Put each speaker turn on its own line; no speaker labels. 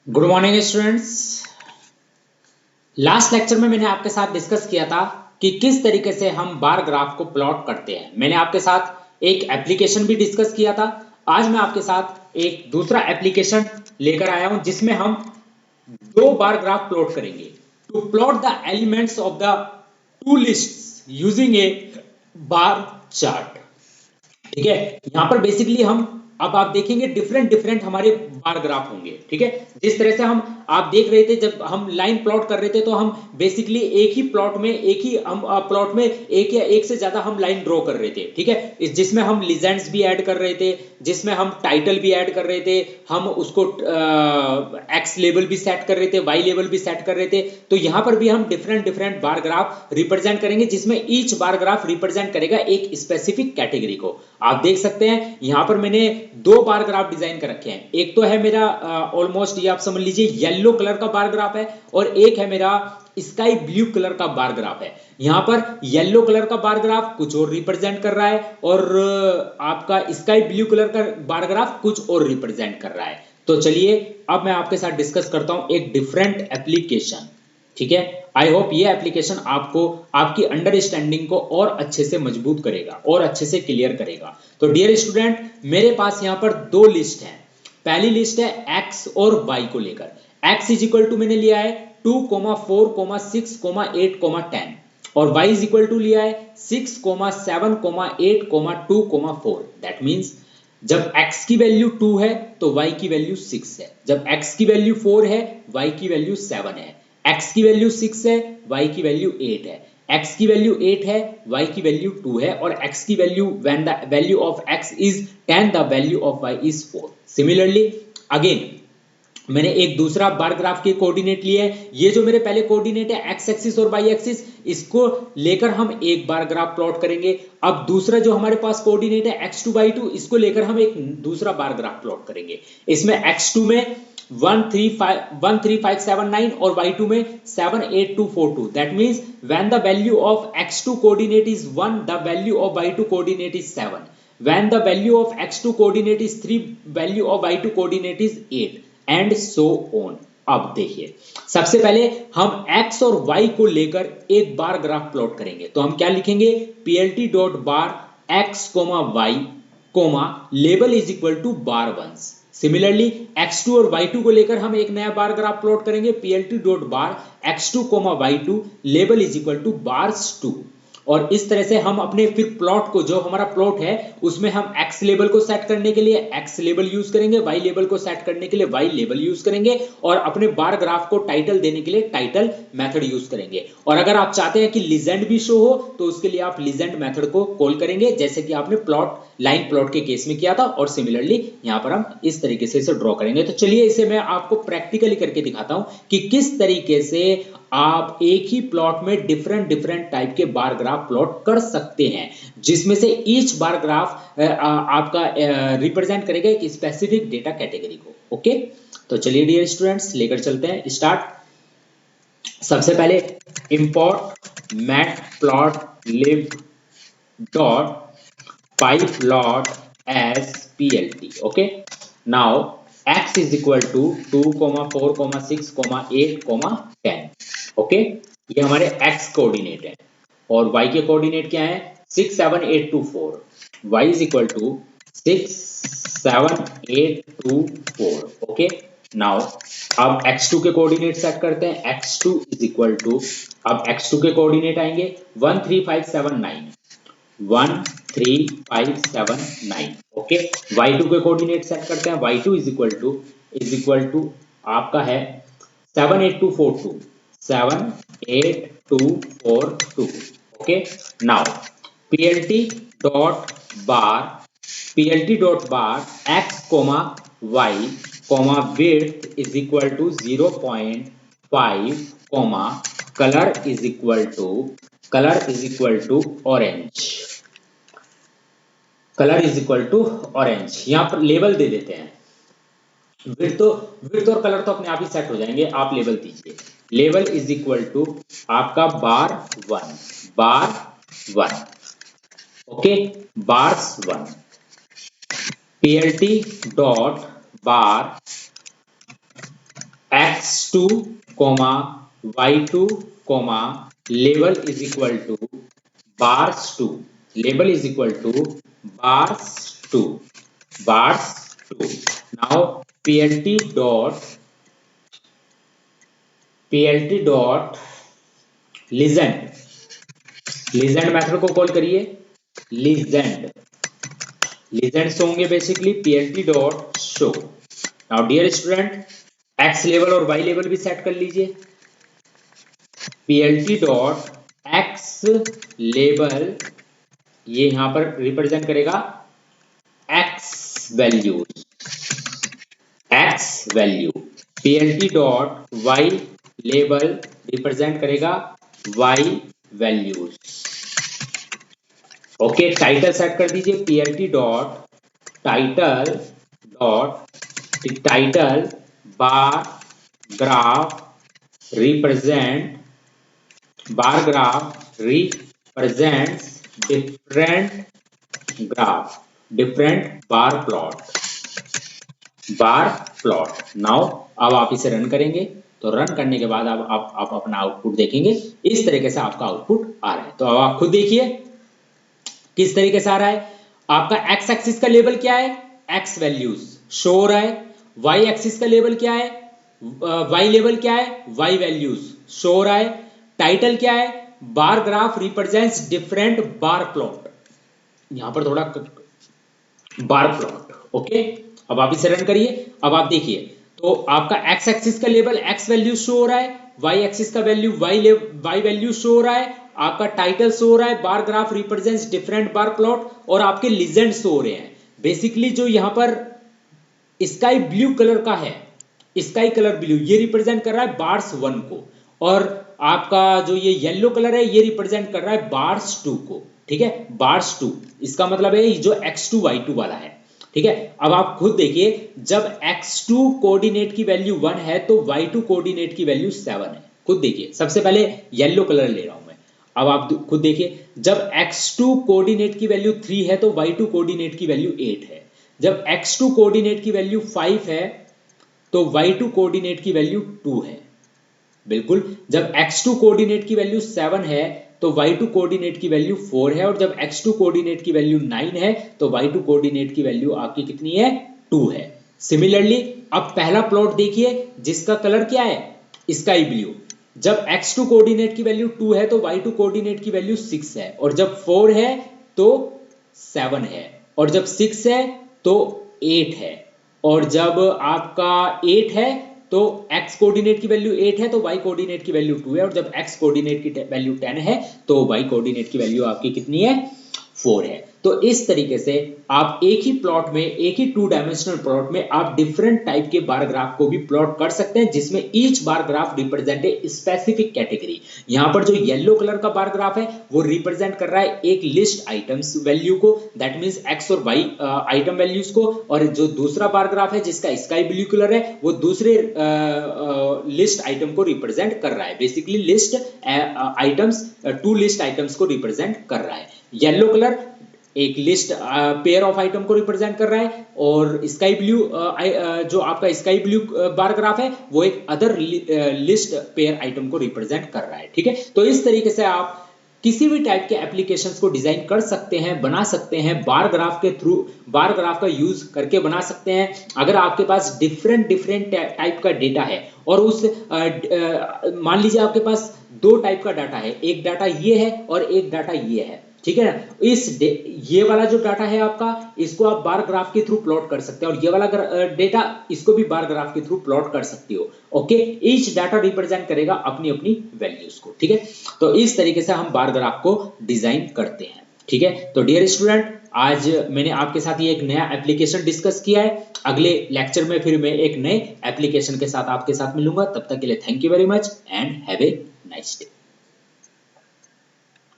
Good morning students. Last lecture में मैंने आपके साथ डिस्कस किया था कि किस तरीके से हम बार ग्राफ को प्लॉट करते हैं। मैंने आपके साथ एक एप्लीकेशन भी डिस्कस किया था। आज मैं आपके साथ एक दूसरा एप्लीकेशन लेकर आया हूं जिसमें हम दो बार ग्राफ प्लॉट करेंगे to plot the elements of the two lists using a bar chart. ठीक है, यहां पर बेसिकली हम अब आप देखेंगे डिफरेंट डिफरेंट हमारे बार ग्राफ होंगे। ठीक है, जिस तरह से हम आप देख रहे थे जब हम लाइन प्लॉट कर रहे थे तो हम बेसिकली एक ही प्लॉट में एक ही हम प्लॉट में एक या एक से ज्यादा हम लाइन ड्रॉ कर रहे थे। ठीक है, जिसमें हम लीजेंड्स भी ऐड कर रहे थे, जिसमें हम टाइटल भी ऐड कर रहे थे, हम उसको एक्स लेवल भी सेट कर रहे थे, वाई लेवल भी सेट कर रहे थे। तो यहां पर भी हम different different bar graph represent करेंगे जिसमें ईच बार ग्राफ रिप्रेजेंट करेगा एक स्पेसिफिक कैटेगरी को। आप देख सकते हैं यहां पर मैंने दो बार ग्राफ डिजाइन कर रखे हैं। एक तो है मेरा ऑलमोस्ट ये आप समझ लीजिए येलो कलर का बार ग्राफ है और एक है मेरा स्काई ब्लू कलर का बार ग्राफ है। यहां पर येलो कलर का बार ग्राफ कुछ और रिप्रेजेंट कर रहा है और आपका स्काई ब्लू कलर का बार ग्राफ कुछ और रिप्रेजेंट कर रहा है। तो चलिए अब मैं आपके साथ डिस्कस करता हूं एक डिफरेंट एप्लीकेशन। ठीक है, आई होप ये एप्लीकेशन आपको आपकी अंडरस्टैंडिंग को और अच्छे से मजबूत करेगा और अच्छे से क्लियर करेगा। तो डियर स्टूडेंट, मेरे पास यहां पर दो लिस्ट है। पहली लिस्ट है एक्स और वाई को लेकर। एक्स इज इक्वल टू मैंने लिया है 2, 4, 6, 8, 10 और y इज इक्वल टू लिया है 6, 7, 8, 2, 4। दैट मींस जब x की वैल्यू 2 है तो y की वैल्यू 6 है, जब x की वैल्यू 4 है y की वैल्यू 7 है, x की वैल्यू 6 है y की वैल्यू 8 है, x की वैल्यू 8 है y की वैल्यू 2 है और x की value when the value of x is 10 the value of y is 4। Similarly again मैंने एक दूसरा बार ग्राफ के कोऑर्डिनेट लिए हैं। ये जो मेरे पहले कोऑर्डिनेट है एक्स एक्सिस और वाई एक्सिस, इसको लेकर हम एक बार ग्राफ प्लॉट करेंगे। अब दूसरा जो हमारे पास कोऑर्डिनेट है x2 y2, इसको लेकर हम एक दूसरा बार ग्राफ प्लॉट करेंगे। इसमें x2 में 13579 और y2 में 78242। That means when the value of x2 coordinate is 1 the value of y2 coordinate is 7, when the value of x2 coordinate is 3 value of y2 coordinate is 8 and so on. अब देखिए सबसे पहले हम x और y को लेकर एक बार graph plot करेंगे। तो हम क्या लिखेंगे, plt dot bar x y लेवल is equal to bar once. Similarly x2 और y2 को लेकर हम एक नया बार ग्राफ प्लॉट करेंगे, plt dot bar x2 y2 लेवल इज इक्वल टू बार्स 2। और इस तरह से हम अपने फिर प्लॉट को, जो हमारा प्लॉट है उसमें हम x लेवल को सेट करने के लिए x लेवल यूज करेंगे, y लेवल को सेट करने के लिए y लेवल यूज करेंगे और अपने बार ग्राफ को टाइटल देने के लिए टाइटल मेथड यूज करेंगे। और अगर आप चाहते हैं कि लीजेंड भी शो हो तो उसके लिए आप लीजेंड मेथड को कॉल करेंगे, जैसे कि आपने प्लॉट लाइन प्लॉट के केस में किया था। और सिमिलरली यहां पर हम इस तरीके से इसे ड्रॉ करेंगे। तो चलिए इसे मैं आपको प्रैक्टिकली करके दिखाता हूं कि किस तरीके से आप एक ही प्लॉट में डिफरेंट डिफरेंट टाइप के बार ग्राफ प्लॉट कर सकते हैं, जिसमें से ईच बार ग्राफ आपका रिप्रेजेंट करेगा एक स्पेसिफिक डेटा कैटेगरी को। ओके, तो चलिए डियर स्टूडेंट्स लेकर चलते हैं स्टार्ट। सबसे पहले import matplotlib dot pyplot as plt. okay, now x is equal to 2, 4, 6, 8, 10। Okay, ये हमारे x कोऑर्डिनेट है और y के कोऑर्डिनेट क्या है 6, 7, 8, 2, 4। y is equal to 6, 7, 8, 2, 4। Okay, now अब x2 के कोऑर्डिनेट सेट करते हैं। x2 is equal to, अब x2 के कोऑर्डिनेट आएंगे 1, 3, 5, 7, 9, 1, 3, 5, 7, 9। ओके, y2 के कोऑर्डिनेट सेट करते हैं। y2 इज इक्वल टू आपका है 7, 8, 2, 4, 2, 7, 8, 2, 4, 2। Okay, now plt dot bar x y width is equal to 0.5 colour is equal to orange. Colour is equal to orange. यहां पर level दे देते हैं। विड्थ और कलर तो अपने आप ही सेट हो जाएंगे, आप लेवल दीजिए। लेवल इज इक्वल टू आपका bar 1। Okay, bars 1। plt dot bar x2 comma y2 comma लेवल इज इक्वल टू बार्स 2, लेवल is equal to bars 2, bars 2। Now plt dot legend, legend method को call करिए, legend, legends होंगे basically plt dot show. Now dear student, x लेवल और y लेवल भी set कर लीजिए। plt डॉट x लेवल ये यहां पर रिप्रेजेंट करेगा x value, x value. plt dot y level represent करेगा y values. Okay, title set कर दीजिए plt dot title dot title bar graph represent, bar graph represents different graph, different bar plot, bar plot. Now अब आप इसे run करेंगे तो run करने के बाद आप अपना आउटपुट देखेंगे, इस तरीके से आपका आउटपुट आ रहा है। तो अब आप खुद देखिए किस तरीके से आ रहा है। आपका x एक्सिस का लेवल क्या है, x वैल्यूज शो हो रहा है। y एक्सिस का लेवल क्या है, y लेवल क्या है, y वैल्यूज शो हो रहा है। टाइटल क्या है, bar graph represents different bar plot, यहां पर थोड़ा बार प्लॉट। ओके, अब आप इसे रन करिए। अब आप देखिए तो आपका x एक्सिस का लेवल x वैल्यू शो हो रहा है, y एक्सिस का वैल्यू y वैल्यू शो हो रहा है, आपका टाइटल शो हो रहा है, bar graph represents different bar plot, और आपके लीजेंड शो हो रहे हैं। बेसिकली जो यहां पर स्काई ब्लू कलर का है, स्काई कलर ब्लू, ये रिप्रेजेंट कर रहा है बार्स 1 को, और आपका जो ये येलो कलर है ये रिप्रेजेंट कर रहा है बार्स 2 को। ठीक है, बार्स 2 इसका मतलब है जो x2 y2 वाला है। ठीक है, अब आप खुद देखिए जब x2 कोऑर्डिनेट की वैल्यू 1 है तो y2 कोऑर्डिनेट की वैल्यू 7 है। खुद देखिए, सबसे पहले येलो कलर ले रहा हूं मैं। अब आप खुद देखिए जब x2 कोऑर्डिनेट की वैल्यू 3 है तो y2 कोऑर्डिनेट की वैल्यू 8 है। जब x2 कोऑर्डिनेट की वैल्यू 5 है तो y2 कोऑर्डिनेट की वैल्यू 2 है। बिल्कुल, जब x2 कोऑर्डिनेट की वैल्यू 7 है तो y2 कोऑर्डिनेट की वैल्यू 4 है, और जब x2 कोऑर्डिनेट की वैल्यू 9 है तो y2 कोऑर्डिनेट की वैल्यू आपकी कितनी है, 2 है। सिमिलरली अब पहला प्लॉट देखिए जिसका कलर क्या है, स्काई ब्लू। जब x2 कोऑर्डिनेट की वैल्यू 2 है तो y2 कोऑर्डिनेट की वैल्यू 6 है, और जब 4 है तो 7 है, और जब 6 है तो 8 है, और जब आपका 8 है तो x कोऑर्डिनेट की वैल्यू 8 है तो y कोऑर्डिनेट की वैल्यू 2 है, और जब x कोऑर्डिनेट की वैल्यू 10 है तो y कोऑर्डिनेट की वैल्यू आपकी कितनी है, 4 है। तो इस तरीके से आप एक ही प्लॉट में, एक ही 2 डायमेंशनल प्लॉट में आप डिफरेंट टाइप के बार ग्राफ को भी प्लॉट कर सकते हैं, जिसमें each bar graph represent a specific category. यहां पर जो येलो कलर का बार ग्राफ है वो रिप्रेजेंट कर रहा है एक लिस्ट आइटम्स वैल्यू को, दैट मींस x और y आइटम वैल्यूज को, और जो दूसरा बार ग्राफ है जिसका स्काई ब्लू कलर है वो दूसरे लिस्ट आइटम को रिप्रेजेंट कर रहा है। Basically list items, 2 list items को रिप्रेजेंट कर रहा है। येलो कलर एक लिस्ट पेयर ऑफ आइटम को रिप्रेजेंट कर रहा है, और स्काई ब्लू जो आपका स्काई ब्लू बार ग्राफ है वो एक अदर लिस्ट पेयर आइटम को रिप्रेजेंट कर रहा है। ठीक है, तो इस तरीके से आप किसी भी टाइप के एप्लीकेशंस को डिजाइन कर सकते हैं, बना सकते हैं, बार ग्राफ के थ्रू, बार ग्राफ का यूज करके बना सकते हैं। अगर आपके पास डिफरेंट टाइप का डेटा है, और उस मान लीजिए आपके पास 2 टाइप का डाटा है, एक डाटा ये है और एक डाटा ये है। ठीक है ना, ये वाला जो डाटा है आपका, इसको आप बार ग्राफ के थ्रू प्लॉट कर सकते हैं, और ये वाला डेटा इसको भी बार ग्राफ के थ्रू प्लॉट कर सकते हो। ओके, ईच डाटा रिप्रेजेंट करेगा अपनी अपनी वैल्यूज को। ठीक है, तो इस तरीके से हम बार ग्राफ को डिजाइन करते हैं। ठीक है, तो डियर स्टूडेंट, आज मैंने आपके साथ ये एक नया एप्लीकेशन डिस्कस किया है। अगले लेक्चर में फिर मैं एक नए एप्लीकेशन के साथ आपके साथ मिलूंगा। तब तक के लिए thank you very much and have a nice day.